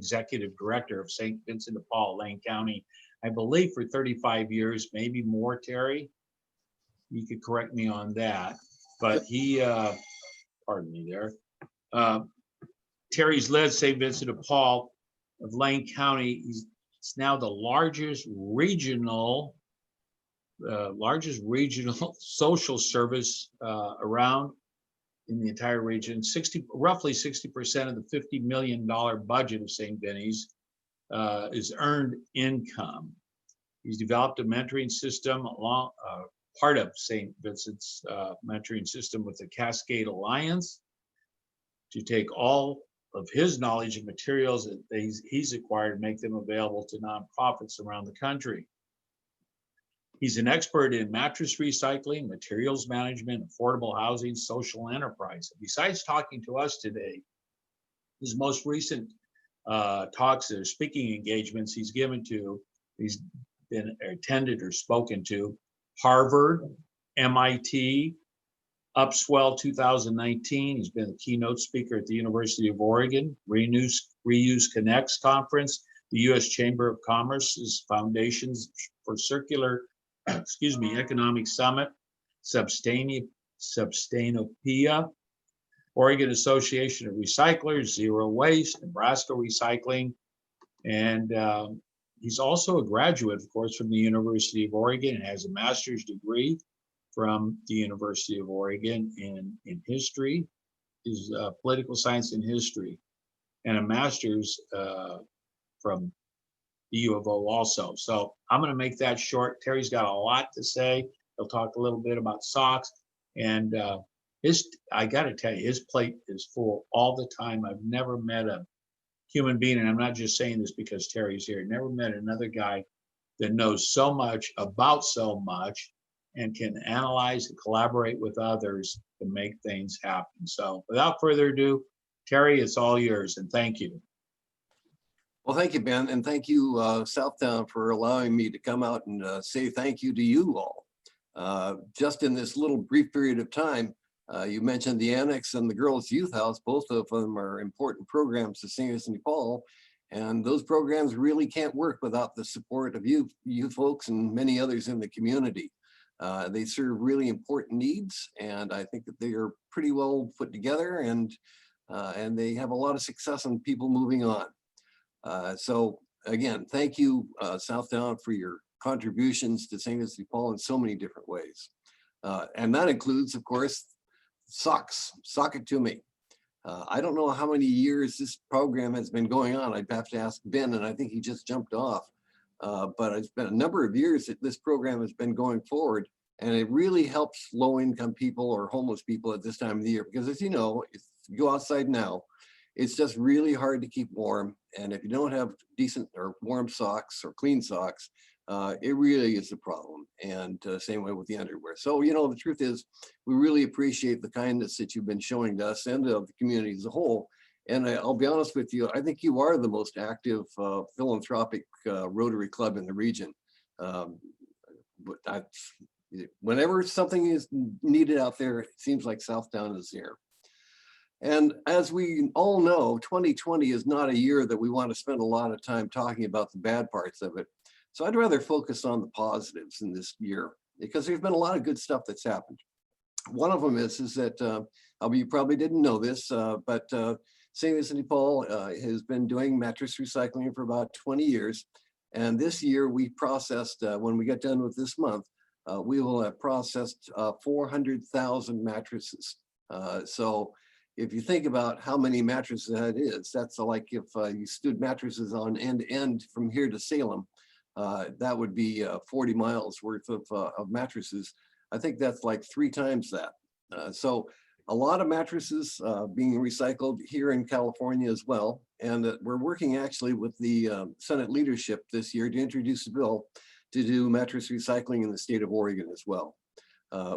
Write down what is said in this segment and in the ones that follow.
Executive Director of Saint Vincent de Paul, Lane County, I believe for 35 years, maybe more, Terry. You could correct me on that. But he, pardon me there. Terry's led St. Vincent de Paul of Lane County. It's now the largest regional social service around in the entire region. Roughly 60% of the $50 million budget of St. Vinny's is earned income. He's developed a mentoring system along part of St. Vincent's mentoring system with the Cascade Alliance to take all of his knowledge and materials that he's acquired and make them available to nonprofits around the country. He's an expert in mattress recycling, materials management, affordable housing, social enterprise. Besides talking to us today, his most recent talks or speaking engagements he's been attended or spoken to Harvard, MIT, Upswell 2019. He's been a keynote speaker at the University of Oregon, Reuse Connects Conference, the U.S. Chamber of Commerce's Foundations for Circular Economic Summit, Substainopia, Oregon Association of Recyclers, Zero Waste, Nebraska Recycling, and he's also a graduate, of course, from the University of Oregon and has a master's degree from the University of Oregon in history, is political science and history, and a master's from the U of O also. So I'm going to make that short. Terry's got a lot to say. He'll talk a little bit about socks, and I got to tell you, his plate is full all the time. I've never met a human being, and I'm not just saying this because Terry's here, never met another guy that knows so much about so much and can analyze and collaborate with others to make things happen. So without further ado, Terry, it's all yours, and thank you. Well, thank you, Ben, and thank you, Southtowne, for allowing me to come out and say thank you to you all. Just in this little brief period of time, you mentioned the Annex and the Girls Youth House. Both of them are important programs to St. Vincent de Paul, and those programs really can't work without the support of you folks and many others in the community. They serve really important needs, and I think that they are pretty well put together, and they have a lot of success and people moving on. So again, thank you, Southtowne, for your contributions to St. Vincent de Paul in so many different ways. And that includes, of course, socks. Sock it to me. I don't know how many years this program has been going on. I'd have to ask Ben, and I think he just jumped off. But it's been a number of years that this program has been going forward, and it really helps low-income people or homeless people at this time of the year. Because as you know, if you go outside now, it's just really hard to keep warm. And if you don't have decent or warm socks or clean socks, it really is a problem. And same way with the underwear. So, you know, the truth is, we really appreciate the kindness that you've been showing to us and of the community as a whole. And I'll be honest with you, I think you are the most active philanthropic Rotary club in the region. Whenever something is needed out there, it seems like Southtowne is here. And as we all know, 2020 is not a year that we want to spend a lot of time talking about the bad parts of it. So I'd rather focus on the positives in this year, because there's been a lot of good stuff that's happened. One of them is that, you probably didn't know this, but St. Vincent de Paul has been doing mattress recycling for about 20 years. And this year we processed, when we get done with this month, we will have processed 400,000 mattresses. So if you think about how many mattresses that is, that's like if you stood mattresses on end to end from here to Salem, that would be 40 miles worth of mattresses. I think that's like 3 times that. So a lot of mattresses being recycled here in California as well. And we're working actually with the Senate leadership this year to introduce a bill to do mattress recycling in the state of Oregon as well,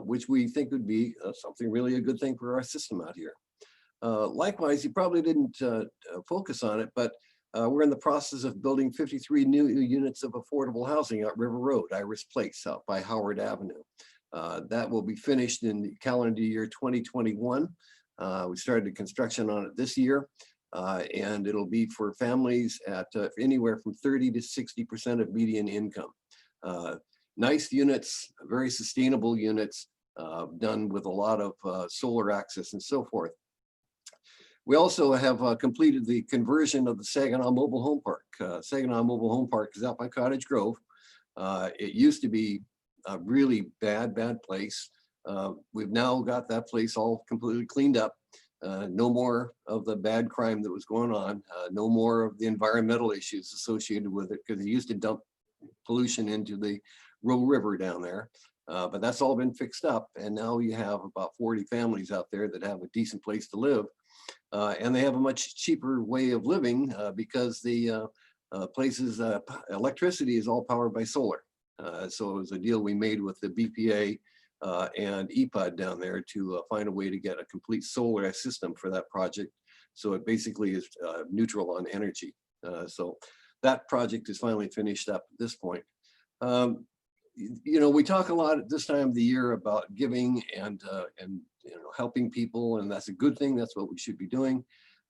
which we think would be something really a good thing for our system out here. Likewise, you probably didn't focus on it, but we're in the process of building 53 new units of affordable housing at River Road, Iris Place, out by Howard Avenue. That will be finished in the calendar year 2021. We started the construction on it this year. and it'll be for families at anywhere from 30 to 60% of median income. Nice units, very sustainable units, done with a lot of solar access and so forth. We also have completed the conversion of the Saginaw Mobile Home Park. Saginaw Mobile Home Park is out by Cottage Grove. It used to be a really bad place. We've now got that place all completely cleaned up. No more of the bad crime that was going on. No more of the environmental issues associated with it, because it used to dump pollution into the Roe River down there. But that's all been fixed up. And now you have about 40 families out there that have a decent place to live. And they have a much cheaper way of living because the places, electricity is all powered by solar. So it was a deal we made with the BPA and EPUD down there to find a way to get a complete solar system for that project. So it basically is neutral on energy. So that project is finally finished up at this point. You know, we talk a lot at this time of the year about giving and you know, helping people, and that's a good thing. That's what we should be doing.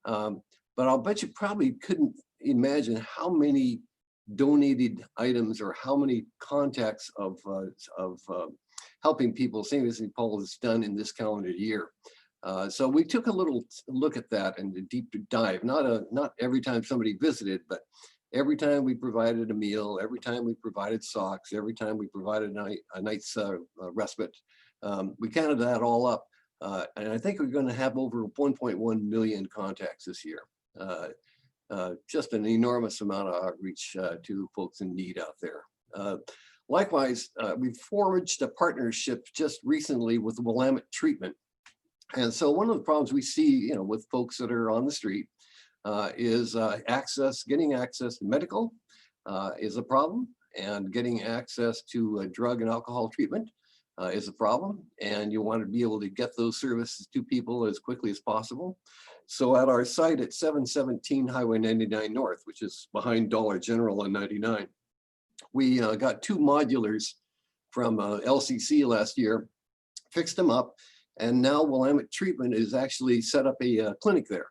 But I'll bet you probably couldn't imagine how many donated items or how many contacts of helping people St. Vincent Paul has done in this calendar year. So we took a little look at that and a deep dive. Not every time somebody visited, but every time we provided a meal, every time we provided socks, every time we provided a night's respite. We counted that all up. And I think we're going to have over 1.1 million contacts this year. Just an enormous amount of outreach to folks in need out there. Likewise, we forged a partnership just recently with Willamette Treatment. And so one of the problems we see, you know, with folks that are on the street is getting access to medical is a problem, and getting access to drug and alcohol treatment is a problem. And you want to be able to get those services to people as quickly as possible. So at our site at 717 Highway 99 North, which is behind Dollar General on 99, we got 2 modulars from LCC last year, fixed them up, and now Willamette Treatment is actually set up a clinic there.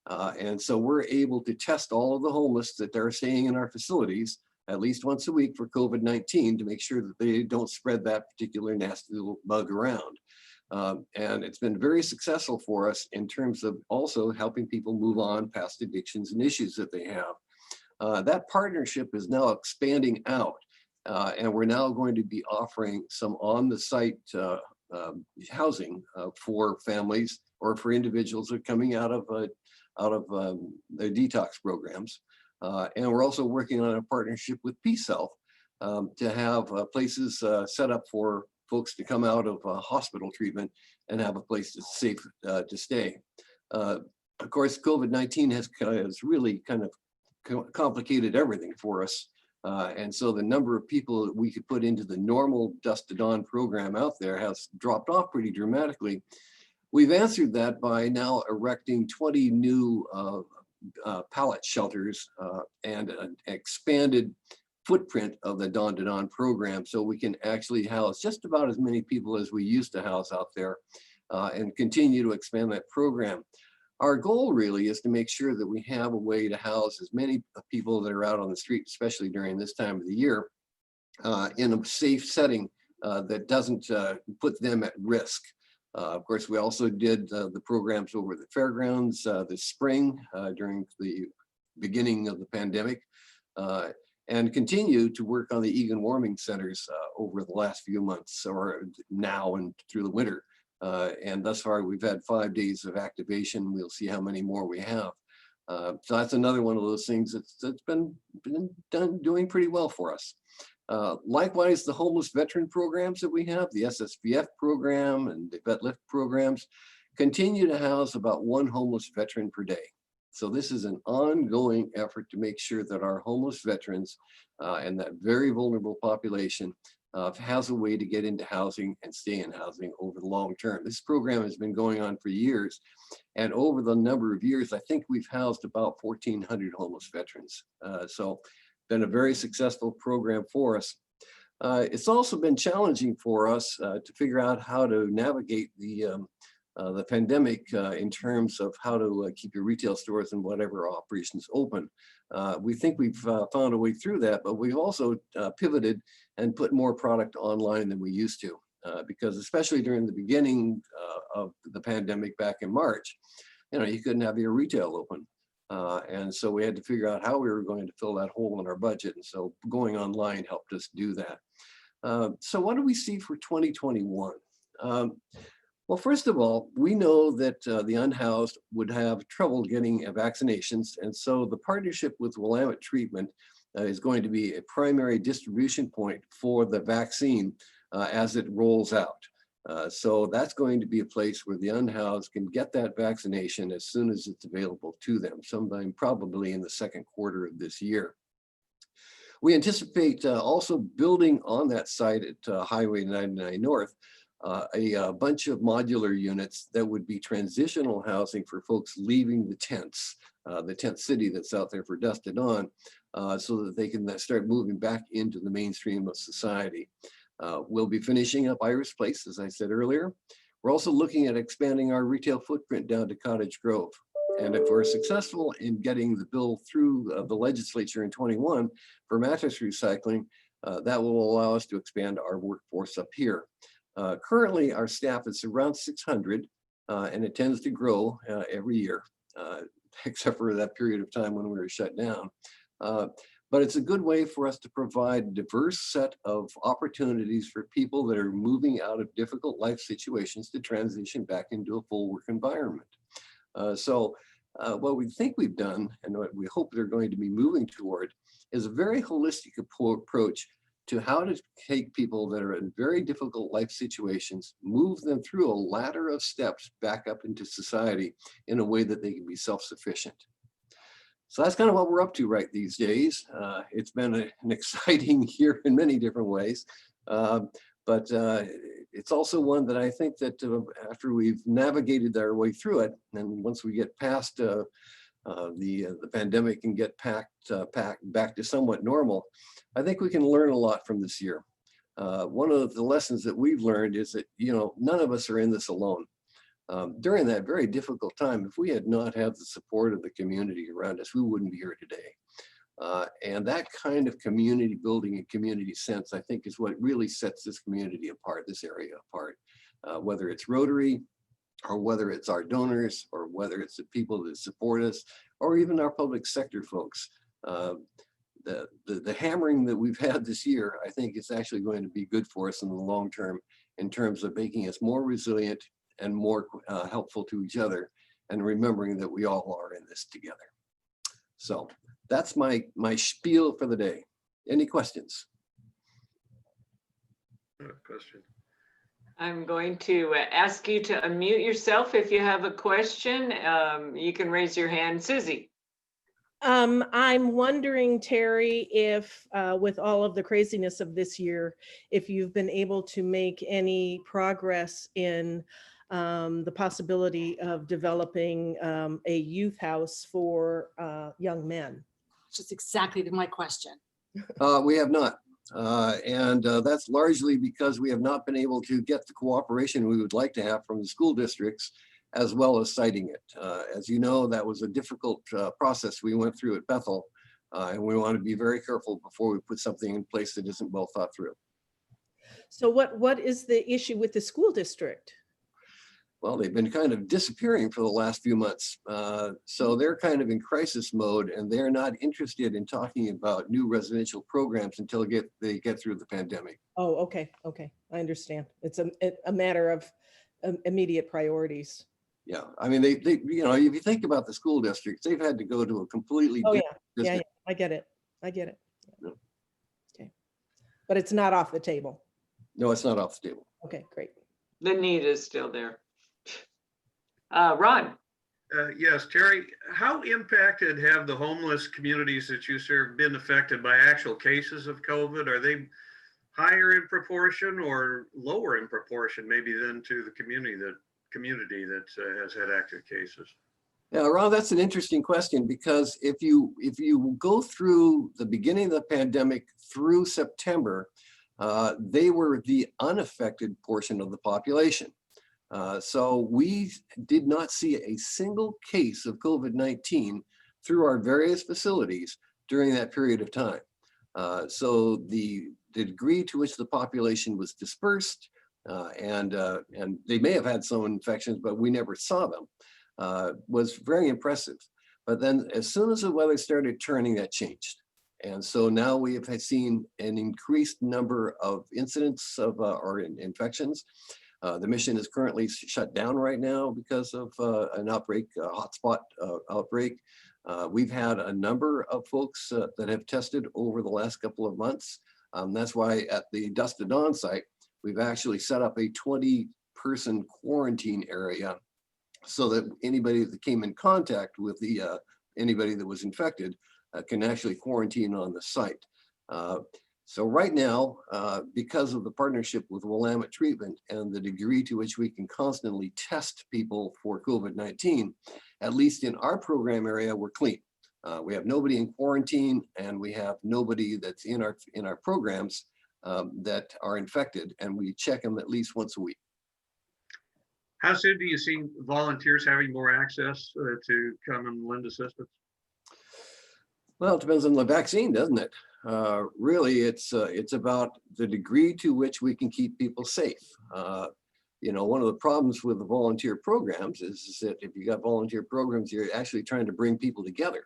And so we're able to test all of the homeless that are staying in our facilities at least once a week for COVID-19 to make sure that they don't spread that particular nasty little bug around. And it's been very successful for us in terms of also helping people move on past addictions and issues that they have. That partnership is now expanding out, and we're now going to be offering some on-the-site housing for families or for individuals that are coming out of their detox programs. And we're also working on a partnership with Peace Health to have places set up for folks to come out of hospital treatment and have a place to safe to stay. Of course, COVID-19 has really kind of complicated everything for us. And so the number of people that we could put into the normal dusk to dawn program out there has dropped off pretty dramatically. We've answered that by now erecting 20 new pallet shelters and an expanded footprint of the dawn to dawn program, so we can actually house just about as many people as we used to house out there and continue to expand that program. Our goal really is to make sure that we have a way to house as many people that are out on the street, especially during this time of the year, in a safe setting that doesn't put them at risk. Of course, we also did the programs over the fairgrounds this spring during the beginning of the pandemic, and continue to work on the Egan warming centers over the last few months, or now and through the winter. And thus far, we've had 5 days of activation. We'll see how many more we have. So that's another one of those things that's been doing pretty well for us. Likewise, the homeless veteran programs that we have, the SSVF program and the Vet Lift programs, continue to house about 1 homeless veteran per day. So this is an ongoing effort to make sure that our homeless veterans and that very vulnerable population has a way to get into housing and stay in housing over the long term. This program has been going on for years, and over the number of years, I think we've housed about 1,400 homeless veterans. So been a very successful program for us. It's also been challenging for us to figure out how to navigate the the pandemic in terms of how to keep your retail stores and whatever operations open. We think we've found a way through that, but we've also pivoted and put more product online than we used to, because especially during the beginning of the pandemic back in March, you couldn't have your retail open. And so we had to figure out how we were going to fill that hole in our budget. And so going online helped us do that. So what do we see for 2021? Well, first of all, we know that the unhoused would have trouble getting vaccinations. And so the partnership with Willamette Treatment is going to be a primary distribution point for the vaccine as it rolls out. So that's going to be a place where the unhoused can get that vaccination as soon as it's available to them, sometime probably in the second quarter of this year. We anticipate also building on that site at Highway 99 North a bunch of modular units that would be transitional housing for folks leaving the tent city that's out there for dusk to dawn, so that they can start moving back into the mainstream of society. We'll be finishing up Iris Place, as I said earlier. We're also looking at expanding our retail footprint down to Cottage Grove. And if we're successful in getting the bill through the legislature in 21 for mattress recycling, that will allow us to expand our workforce up here. Currently, our staff is around 600, and it tends to grow every year, except for that period of time when we were shut down. But it's a good way for us to provide a diverse set of opportunities for people that are moving out of difficult life situations to transition back into a full work environment. So what we think we've done, and what we hope they're going to be moving toward, is a very holistic approach to how to take people that are in very difficult life situations, move them through a ladder of steps back up into society in a way that they can be self-sufficient. So that's kind of what we're up to right these days. It's been an exciting year in many different ways, but it's also one that I think that after we've navigated our way through it, and once we get past the pandemic and get back to somewhat normal, I think we can learn a lot from this year. One of the lessons that we've learned is that, none of us are in this alone. During that very difficult time, if we had not had the support of the community around us, we wouldn't be here today. And that kind of community building and community sense, I think, is what really sets this community apart, this area apart. Whether it's Rotary, or whether it's our donors, or whether it's the people that support us, or even our public sector folks. The hammering that we've had this year, I think, is actually going to be good for us in the long term in terms of making us more resilient and more helpful to each other, and remembering that we all are in this together. So that's my spiel for the day. Any questions? Question. I'm going to ask you to unmute yourself if you have a question. You can raise your hand. Susie. I'm wondering, Terry, if with all of the craziness of this year, if you've been able to make any progress in the possibility of developing a youth house for young men. Just exactly my question. We have not. And that's largely because we have not been able to get the cooperation we would like to have from the school districts, as well as citing it. As you know, that was a difficult process we went through at Bethel, and we want to be very careful before we put something in place that isn't well thought through. So what is the issue with the school district? Well, they've been kind of disappearing for the last few months. So they're kind of in crisis mode, and they're not interested in talking about new residential programs until they get through the pandemic. Oh, okay. I understand. It's a matter of immediate priorities. Yeah, I mean, they if you think about the school districts, they've had to go to a completely different Yeah, I get it. Yeah. Okay, but it's not off the table. No, it's not off the table. Okay, great. The need is still there. Ron. Yes, Terry, how impacted have the homeless communities that you serve been affected by actual cases of COVID? Are they higher in proportion or lower in proportion maybe than to the community that has had active cases? Yeah, Ron, that's an interesting question, because if you go through the beginning of the pandemic through September, they were the unaffected portion of the population. So we did not see a single case of COVID-19 through our various facilities during that period of time. So the degree to which the population was dispersed, and they may have had some infections, but we never saw them, was very impressive. But then as soon as the weather started turning, that changed. And so now we have seen an increased number of incidents of or infections. The mission is currently shut down right now because of an outbreak, a hotspot outbreak. We've had a number of folks that have tested over the last couple of months. That's why at the Dusk to Dawn site, we've actually set up a 20-person quarantine area so that anybody that came in contact with anybody that was infected can actually quarantine on the site. So right now, because of the partnership with Willamette Treatment and the degree to which we can constantly test people for COVID-19, at least in our program area, we're clean. We have nobody in quarantine, and we have nobody that's in our programs that are infected, and we check them at least once a week. How soon do you see volunteers having more access to come and lend assistance? Well, it depends on the vaccine, doesn't it? Really, it's about the degree to which we can keep people safe. You know, one of the problems with the volunteer programs is that if you got volunteer programs, you're actually trying to bring people together.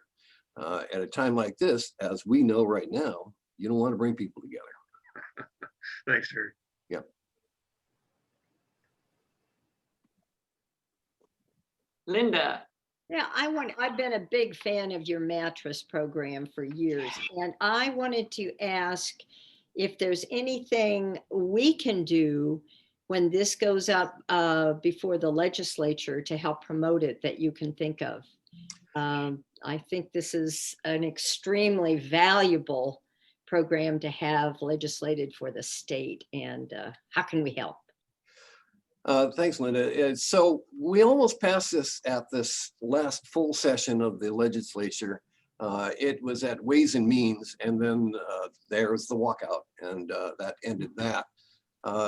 At a time like this, as we know right now, you don't want to bring people together. Thanks, Terry. Yeah. Linda. Yeah, I've been a big fan of your mattress program for years, and I wanted to ask if there's anything we can do when this goes up before the legislature to help promote it that you can think of. I think this is an extremely valuable program to have legislated for the state, and how can we help? Thanks, Linda. So we almost passed this at this last full session of the legislature. It was at Ways and Means, and then there was the walkout, and that ended that.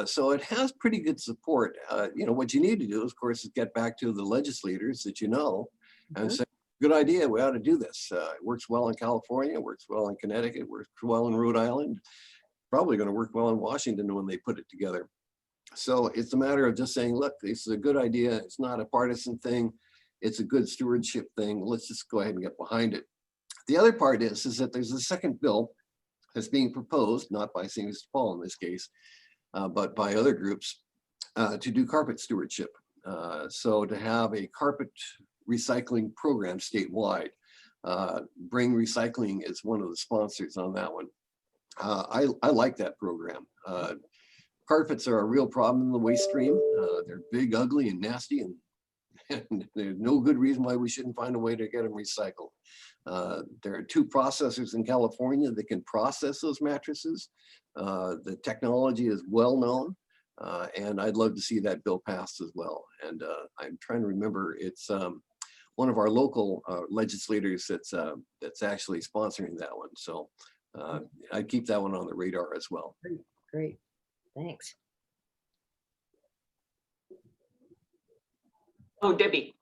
So it has pretty good support. You know, what you need to do, of course, is get back to the legislators that you know and say, good idea, we ought to do this. It works well in California, works well in Connecticut, works well in Rhode Island, probably going to work well in Washington when they put it together. So it's a matter of just saying, look, this is a good idea. It's not a partisan thing. It's a good stewardship thing. Let's just go ahead and get behind it. The other part is that there's a second bill that's being proposed, not by St. Paul in this case, but by other groups to do carpet stewardship. So to have a carpet recycling program statewide. Bring Recycling is one of the sponsors on that one. I like that program. Carpets are a real problem in the waste stream. They're big, ugly, and nasty, and there's no good reason why we shouldn't find a way to get them recycled. There are 2 processors in California that can process those mattresses. The technology is well known, and I'd love to see that bill passed as well. And I'm trying to remember, it's one of our local legislators that's actually sponsoring that one. So I'd keep that one on the radar as well. Great, thanks. Oh, Debbie.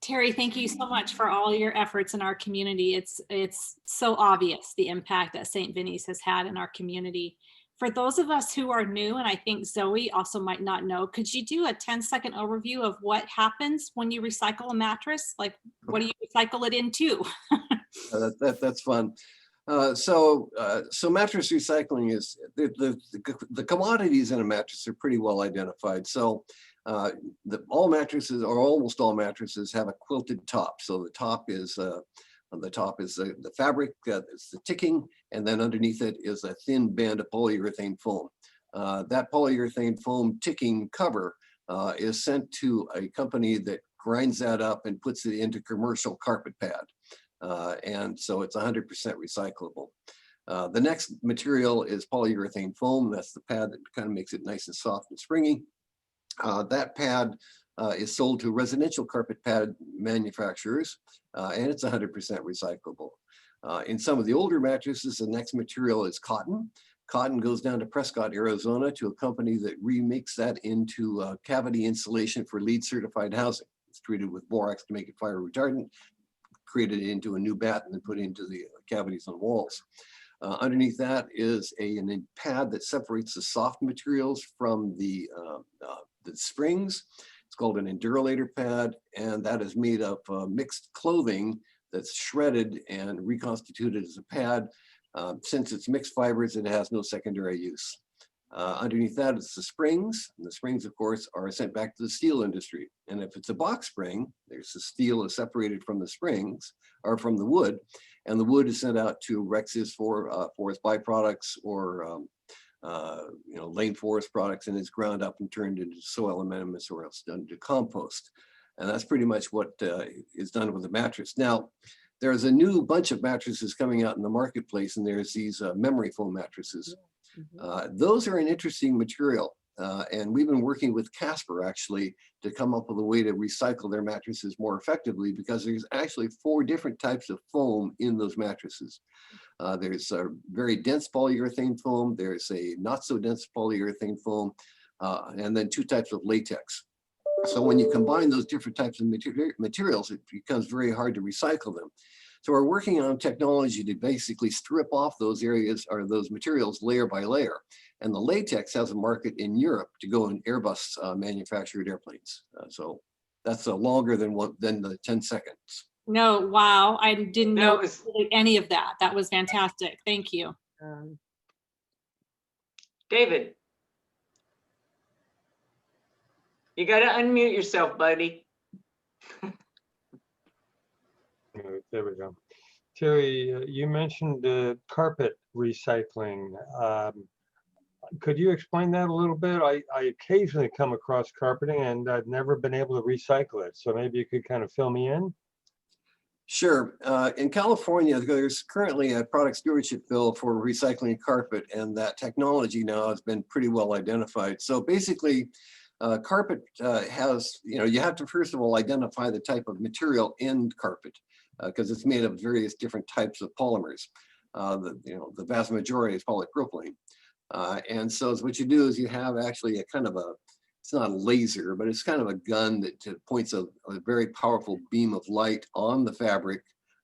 Terry, thank you so much for all your efforts in our community. It's so obvious the impact that St. Vinny's has had in our community. For those of us who are new, and I think Zoe also might not know, could you do a 10-second overview of what happens when you recycle a mattress? Like, what do you recycle it into? That's fun. So mattress recycling is, the commodities in a mattress are pretty well identified. So all mattresses, or almost all mattresses, have a quilted top. So the top is the fabric, it's the ticking, and then underneath it is a thin band of polyurethane foam. That polyurethane foam ticking cover is sent to a company that grinds that up and puts it into commercial carpet pad. And so it's 100% recyclable. The next material is polyurethane foam. That's the pad that kind of makes it nice and soft and springy. That pad is sold to residential carpet pad manufacturers, and it's 100% recyclable. In some of the older mattresses, the next material is cotton. Cotton goes down to Prescott, Arizona to a company that remakes that into cavity insulation for LEED certified housing. It's treated with borax to make it fire retardant, created it into a new bat and then put into the cavities on walls. Underneath that is a pad that separates the soft materials from the springs. It's called an Endurolator pad, and that is made of mixed clothing that's shredded and reconstituted as a pad. Since it's mixed fibers, it has no secondary use. Underneath that is the springs, and the springs, of course, are sent back to the steel industry. And if it's a box spring, there's the steel is separated from the springs, or from the wood, and the wood is sent out to Rex's for forest byproducts or lane forest products, and it's ground up and turned into soil amendments or else done to compost. And that's pretty much what is done with the mattress. Now, there's a new bunch of mattresses coming out in the marketplace, and there's these memory foam mattresses. Those are an interesting material. And we've been working with Casper actually to come up with a way to recycle their mattresses more effectively, because there's actually 4 different types of foam in those mattresses. There's a very dense polyurethane foam, there's a not so dense polyurethane foam, and then 2 types of latex. So when you combine those different types of materials, it becomes very hard to recycle them. So we're working on technology to basically strip off those areas or those materials layer by layer. And the latex has a market in Europe to go in Airbus manufactured airplanes. So that's longer than the 10 seconds. No, wow, I didn't know That was, any of that. That was fantastic. Thank you. David. You got to unmute yourself, buddy. There we go. Terry, you mentioned carpet recycling. Could you explain that a little bit? I occasionally come across carpeting and I've never been able to recycle it. So maybe you could kind of fill me in. Sure. In California, there's currently a product stewardship bill for recycling carpet, and that technology now has been pretty well identified. So basically, carpet has, you have to first of all identify the type of material in carpet, because it's made of various different types of polymers. The vast majority is polypropylene. And so what you do is you have actually a kind of it's not a laser, but it's kind of a gun that points a very powerful beam of light on the fabric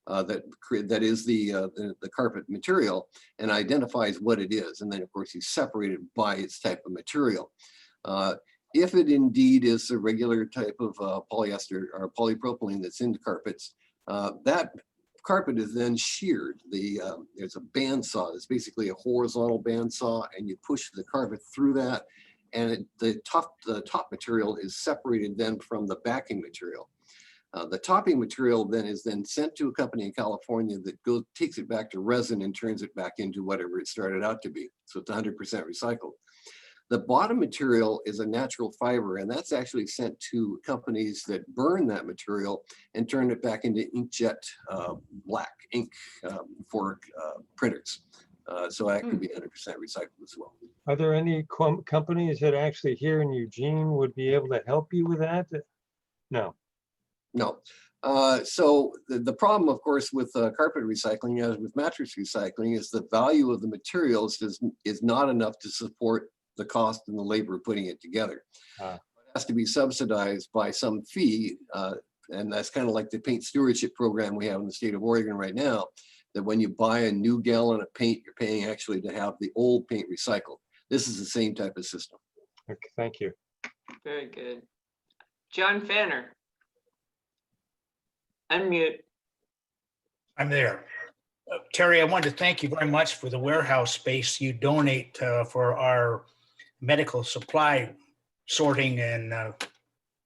that is the carpet material, and identifies what it is. And then of course you separate it by its type of material. If it indeed is a regular type of polyester or polypropylene that's in carpets, that carpet is then sheared. There's a bandsaw. It's basically a horizontal bandsaw, and you push the carpet through that, and the top material is separated then from the backing material. The topping material then is sent to a company in California that takes it back to resin and turns it back into whatever it started out to be. So it's 100% recycled. The bottom material is a natural fiber, and that's actually sent to companies that burn that material and turn it back into inkjet black ink for printers. So that could be 100% recycled as well. Are there any companies that actually here in Eugene would be able to help you with that? No. No. So the problem, of course, with carpet recycling, as with mattress recycling, is the value of the materials is not enough to support the cost and the labor of putting it together. It has to be subsidized by some fee, and that's kind of like the paint stewardship program we have in the state of Oregon right now, that when you buy a new gallon of paint, you're paying actually to have the old paint recycled. This is the same type of system. Okay, thank you. Very good. John Fanner. Unmute. I'm there. Terry, I wanted to thank you very much for the warehouse space you donate for our medical supply sorting and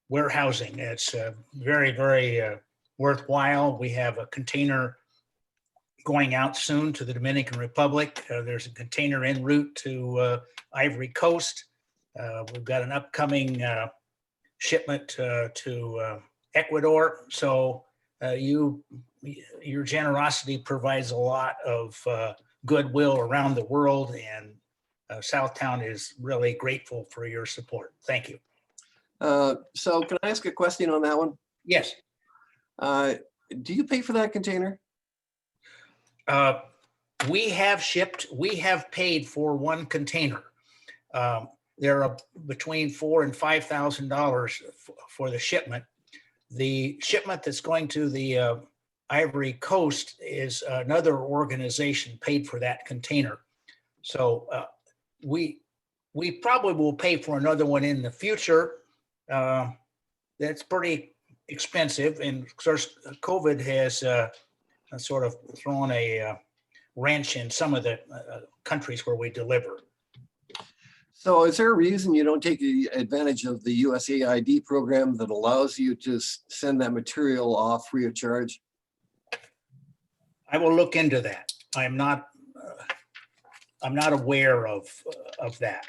warehousing. It's very, very worthwhile. We have a container going out soon to the Dominican Republic. There's a container en route to Ivory Coast. We've got an upcoming shipment to Ecuador. So your generosity provides a lot of goodwill around the world, and Southtowne is really grateful for your support. Thank you. So can I ask a question on that one? Yes. Do you pay for that container? we have paid for one container. They're between $4,000 and $5,000 for the shipment. The shipment that's going to the Ivory Coast is another organization paid for that container. So we probably will pay for another one in the future. That's pretty expensive, and of course, COVID has sort of thrown a wrench in some of the countries where we deliver. So is there a reason you don't take advantage of the USAID program that allows you to send that material off free of charge? I will look into that. I'm not aware of that.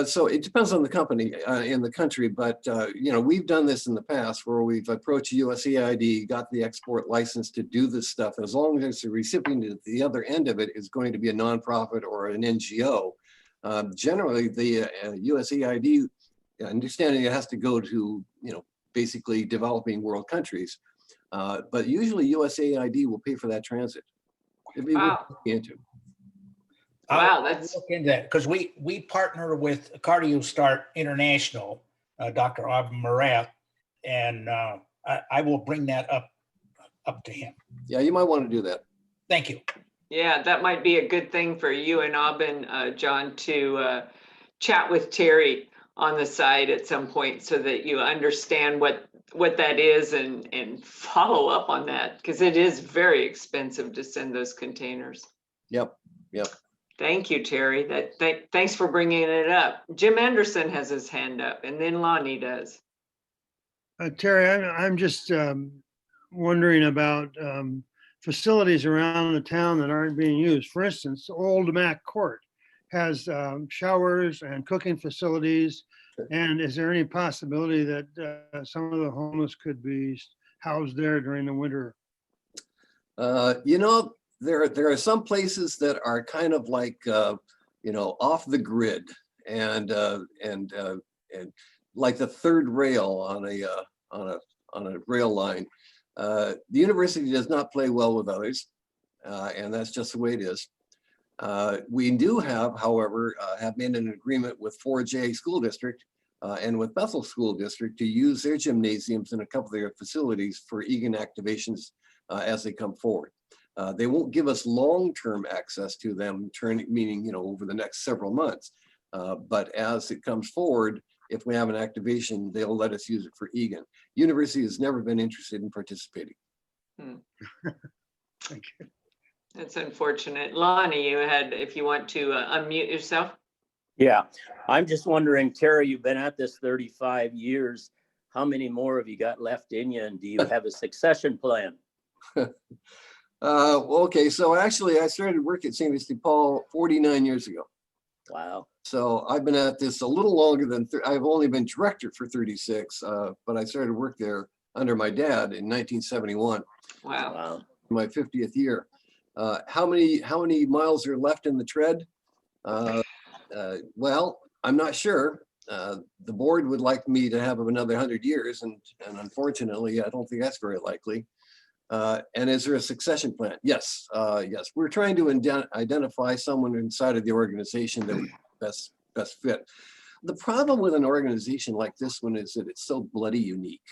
So it depends on the company in the country, but you know, we've done this in the past where we've approached USAID, got the export license to do this stuff. As long as the recipient at the other end of it is going to be a nonprofit or an NGO, generally the USAID, understanding it has to go to, you know, basically developing world countries, but usually USAID will pay for that transit. It'd be worth Wow. looking into. Wow, I'll that's look into that because we partner with Cardio Start International, Dr. Aubrey Morat, and I will bring that up to him. Yeah, you might want to do that. Thank you. yeah, that might be a good thing for you and Aubin, John, to chat with Terry on the side at some point so that you understand what that is and follow up on that, because it is very expensive to send those containers. Yep. Thank you, Terry. Thanks for bringing it up. Jim Anderson has his hand up, and then Lonnie does. Terry, I'm just wondering about facilities around the town that aren't being used. For instance, Old Mac Court has showers and cooking facilities. And is there any possibility that some of the homeless could be housed there during the winter? You know, there are some places that are kind of like, you know, off the grid and like the third rail on a rail line. The university does not play well with others, and that's just the way it is. We do have, however, have made an agreement with 4J School District and with Bethel School District to use their gymnasiums and a couple of their facilities for Egan activations as they come forward. They won't give us long-term access to them, meaning, you know, over the next several months. But as it comes forward, if we have an activation, they'll let us use it for Egan. University has never been interested in participating. Thank you. That's unfortunate. Lonnie, you had, if you want to unmute yourself. Yeah, I'm just wondering, Terry, you've been at this 35 years. How many more have you got left in you? And do you have a succession plan? Okay, so actually I started work at St. Vincent dePaul 49 years ago. Wow. So I've been at this a little longer than, I've only been director for 36, but I started work there under my dad in 1971. Wow. My 50th year. How many miles are left in the tread? Well, I'm not sure. The board would like me to have another 100 years, and unfortunately, I don't think that's very likely. And is there a succession plan? Yes, yes. We're trying to identify someone inside of the organization that would best fit. The problem with an organization like this one is that it's so bloody unique.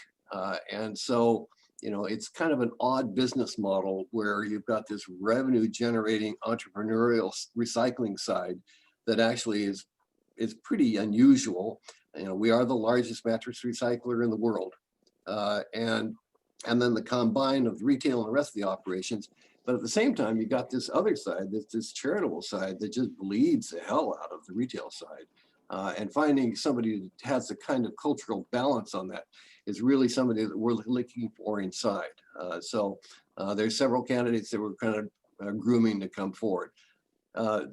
And so, you know, it's kind of an odd business model where you've got this revenue generating entrepreneurial recycling side that actually is pretty unusual. You know, we are the largest mattress recycler in the world. And then the combine of retail and the rest of the operations. But at the same time, you got this other side, this charitable side that just bleeds the hell out of the retail side. And finding somebody that has the kind of cultural balance on that is really somebody that we're looking for inside. So there's several candidates that we're kind of grooming to come forward. So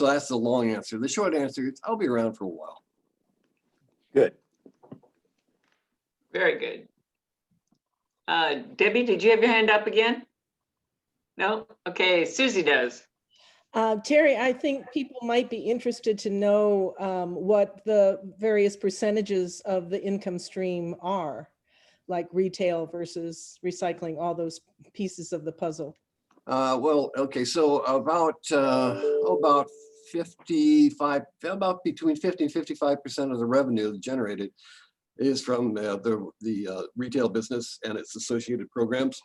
that's the long answer. The short answer is I'll be around for a while. Good. Very good. Debbie, did you have your hand up again? No? Okay, Susie does. Terry, I think people might be interested to know what the various percentages of the income stream are, like retail versus recycling, all those pieces of the puzzle. Well, okay, so about 55, about between 50 and 55% of the revenue generated is from the retail business and its associated programs.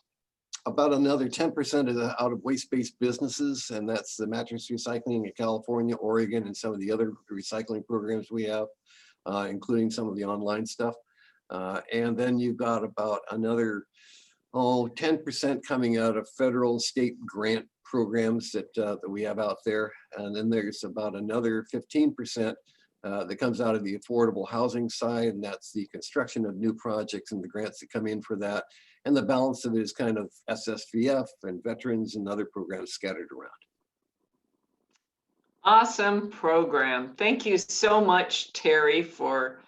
About another 10% is out of waste-based businesses, and that's the mattress recycling in California, Oregon, and some of the other recycling programs we have, including some of the online stuff. And then you've got about another 10% coming out of federal state grant programs that we have out there. And then there's about another 15% that comes out of the affordable housing side, and that's the construction of new projects and the grants that come in for that. And the balance of it is kind of SSVF and veterans and other programs scattered around. Awesome program. Thank you so much, Terry, for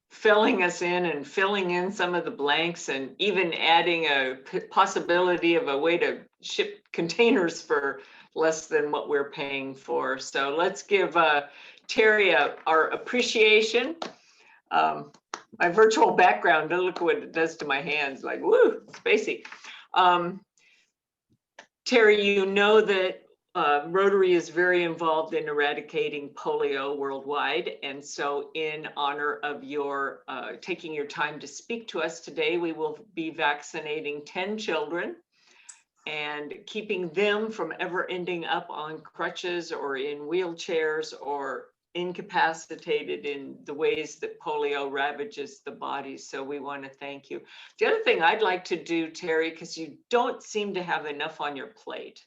filling us in and filling in some of the blanks and even adding a possibility of a way to ship containers for less than what we're paying for. So let's give Terry our appreciation. My virtual background, look what it does to my hands, like, woo, spacey. Terry, you know that Rotary is very involved in eradicating polio worldwide. And so in honor of your taking your time to speak to us today, we will be vaccinating 10 children and keeping them from ever ending up on crutches or in wheelchairs or incapacitated in the ways that polio ravages the body. So we want to thank you. The other thing I'd like to do, Terry, because you don't seem to have enough on your plate,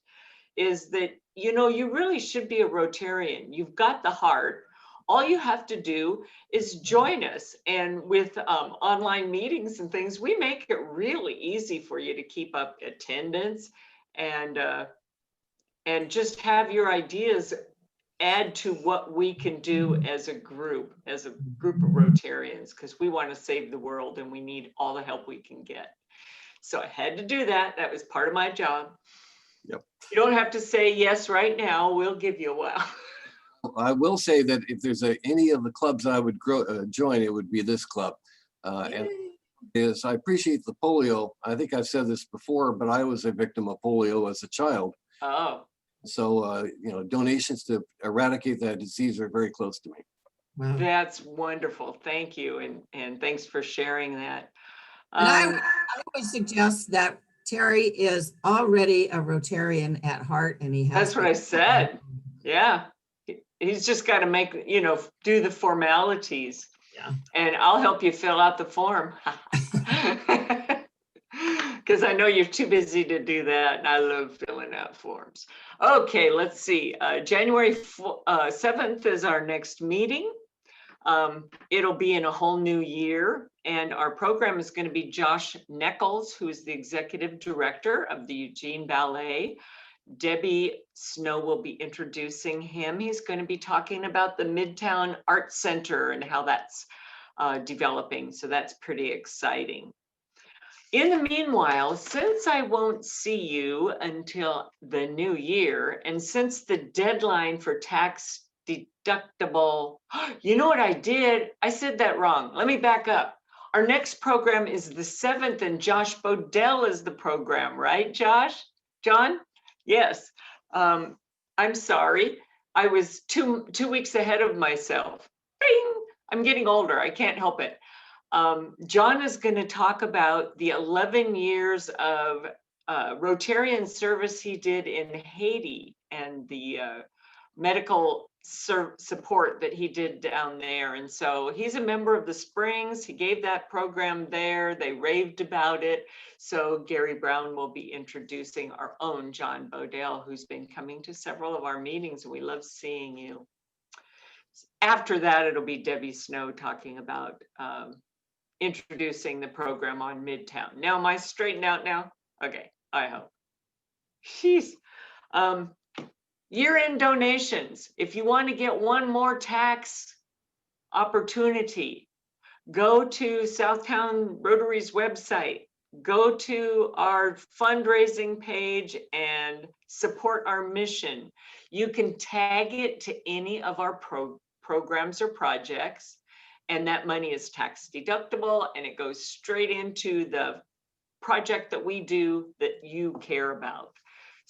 is that, you know, you really should be a Rotarian. You've got the heart. All you have to do is join us. And with online meetings and things, we make it really easy for you to keep up attendance and just have your ideas add to what we can do as a group of Rotarians, because we want to save the world and we need all the help we can get. So I had to do that. That was part of my job. Yep. You don't have to say yes right now. We'll give you a while. I will say that if there's any of the clubs I would join, it would be this club. And is I appreciate the polio. I think I've said this before, but I was a victim of polio as a child. Oh. So, you know, donations to eradicate that disease are very close to me. Wow. That's wonderful. Thank you. And thanks for sharing that. And I would suggest that Terry is already a Rotarian at heart, and he has. That's what I said. Yeah. He's just got to make, you know, do the formalities. Yeah. And I'll help you fill out the form. Because I know you're too busy to do that, and I love filling out forms. Okay, let's see. January 7th is our next meeting. It'll be in a whole new year, and our program is going to be Josh Nichols, who is the executive director of the Eugene Ballet. Debbie Snow will be introducing him. He's going to be talking about the Midtown Art Center and how that's developing. So that's pretty exciting. In the meanwhile, since I won't see you until the new year, and since the deadline for tax deductible, you know what I did? I said that wrong. Let me back up. Our next program is the 7th, and Josh Bodell is the program, right, Josh? John? Yes. I'm sorry. I was two weeks ahead of myself. Bing! I'm getting older. I can't help it. John is going to talk about the 11 years of Rotarian service he did in Haiti and the medical support that he did down there. And so he's a member of the Springs. He gave that program there. They raved about it. So Gary Brown will be introducing our own John Bodell, who's been coming to several of our meetings, and we love seeing you. After that, it'll be Debbie Snow talking about introducing the program on Midtown. Now, am I straightened out now? Okay, I hope. Jeez. Year-end donations. If you want to get one more tax opportunity, go to Southtowne Rotary's website, go to our fundraising page and support our mission. You can tag it to any of our programs or projects, and that money is tax deductible, and it goes straight into the project that we do that you care about.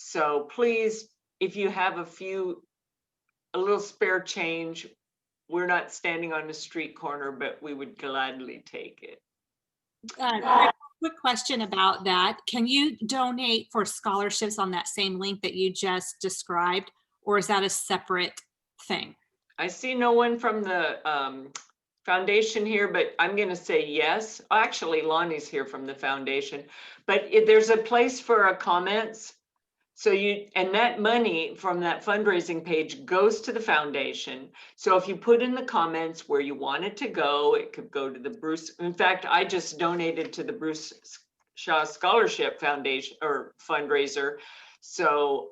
So please, if you have a little spare change, we're not standing on the street corner, but we would gladly take it. Quick question about that. Can you donate for scholarships on that same link that you just described, or is that a separate thing? I see no one from the foundation here, but I'm going to say yes. Actually, Lonnie's here from the foundation, but there's a place for a comments. So and that money from that fundraising page goes to the foundation. So if you put in the comments where you want it to go, it could go to the Bruce. In fact, I just donated to the Bruce Shaw Scholarship Foundation or fundraiser. So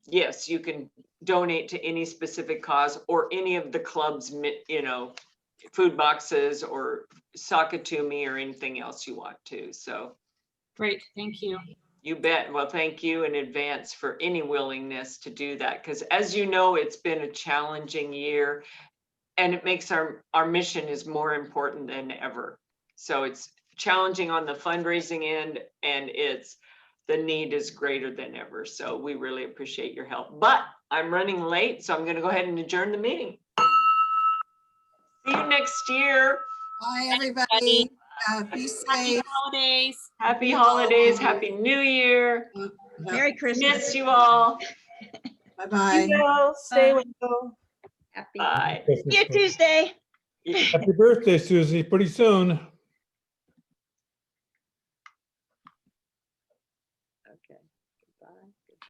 yes, you can donate to any specific cause or any of the club's, food boxes or Sakatumi or anything else you want to. So Great, thank you. you bet. Well, thank you in advance for any willingness to do that. Because as you know, it's been a challenging year and it makes our mission is more important than ever. So it's challenging on the fundraising end and the need is greater than ever. So we really appreciate your help. But I'm running late, so I'm going to go ahead and adjourn the meeting. See you next year. Bye, everybody. Be Happy safe. holidays. Happy holidays. Happy New Year. Merry Christmas. Miss you all. Bye-bye. You will stay well. Happy. Bye. See you Tuesday. Happy birthday, Susie. Pretty soon.